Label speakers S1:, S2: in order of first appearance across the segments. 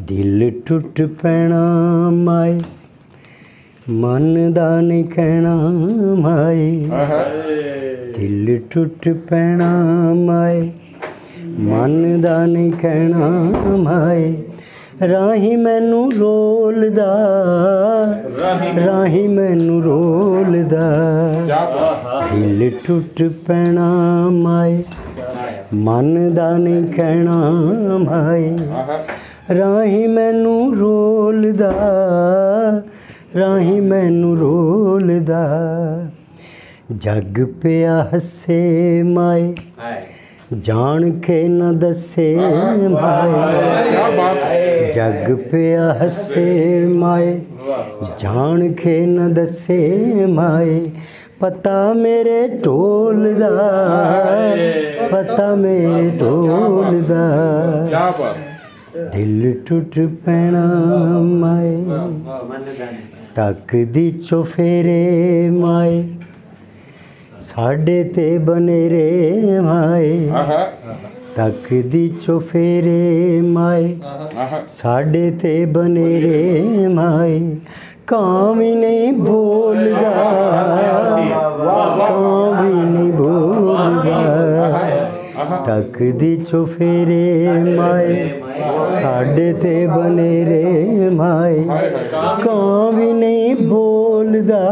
S1: दिल टुट पैना माए मन दा नहीं कहना माए दिल टुट पैना माए मन दा नहीं कहना माए राही मैनू रोलदा राही मैनू रोलदा दिल टुट पैना माए मन दा नहीं कहना माए राही मैनू रोलदा राही मैनू रोलदा जग पिया हसे माए जान के न दसे माए जग पिया हसे माए जान के न दसे माए पता मेरे ढोल दा पता मेरे ढोल दा दिल टुट पैना माए तक दी चौफेरे माए साडे ते बनेरे माए तक दी चौफेरे माए साडे ते बनेरे माए कां भी नहीं बोलदा कां भी नहीं बोलदा तक दी चौफेरे माए साडे ते बनेरे माए कां भी नहीं बोलदा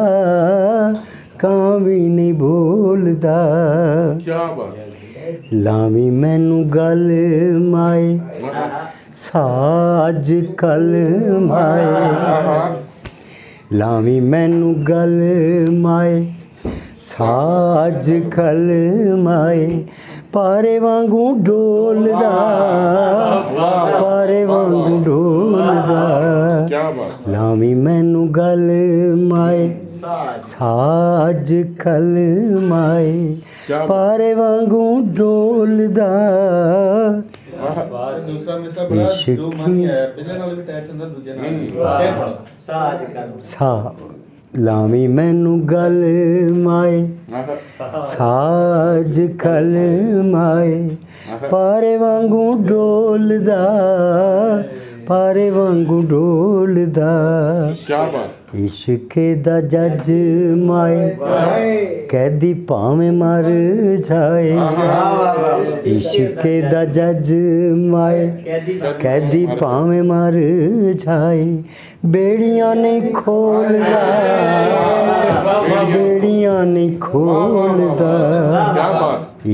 S1: कां भी नहीं बोलदा लावी मैनू गल माए साज कल माए लावी मैनू गल माए साज कल माए पारे वांगू डोलदा पारे वांगू डोलदा लावी मैनू गल माए साज कल माए पारे वांगू डोलदा सा लावी मैनू गल माए साज कल माए पारे वांगू डोलदा पारे वांगू डोलदा इश्के दा जज माए कैदी भावें मर जाए इश्के दा जज माए कैदी भावें मर जाए बेड़ियां नहीं खोलदा बेड़ियां नहीं खोलदा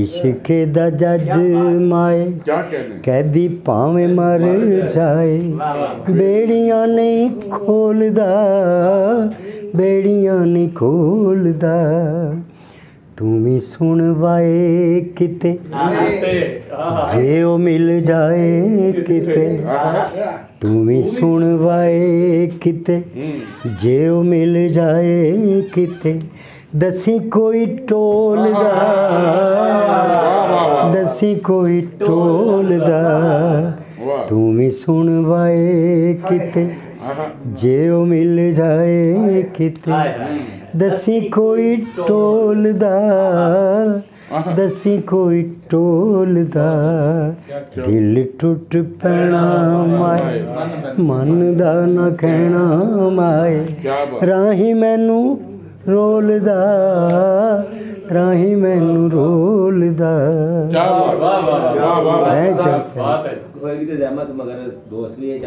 S1: इश्के दा जज माए कैदी भावें मर जाए बेड़ियां नहीं खोलदा बेड़ियां नहीं खोलदा तुमी सुन वाए किते जे ओ मिल जाए किते तुमी सुन वाए किते जे ओ मिल जाए किते दसी कोई टोलदा दसी कोई टोलदा तुमी सुन वाए किते जे ओ मिल जाए किते दसी कोई टोलदा दसी कोई टोलदा दिल टुट पैना माए मन दा ना कहना माए राही मैनू रोलदा राही मैनू रोलदा
S2: होएगी तो जहमत मगर दोस्त लिए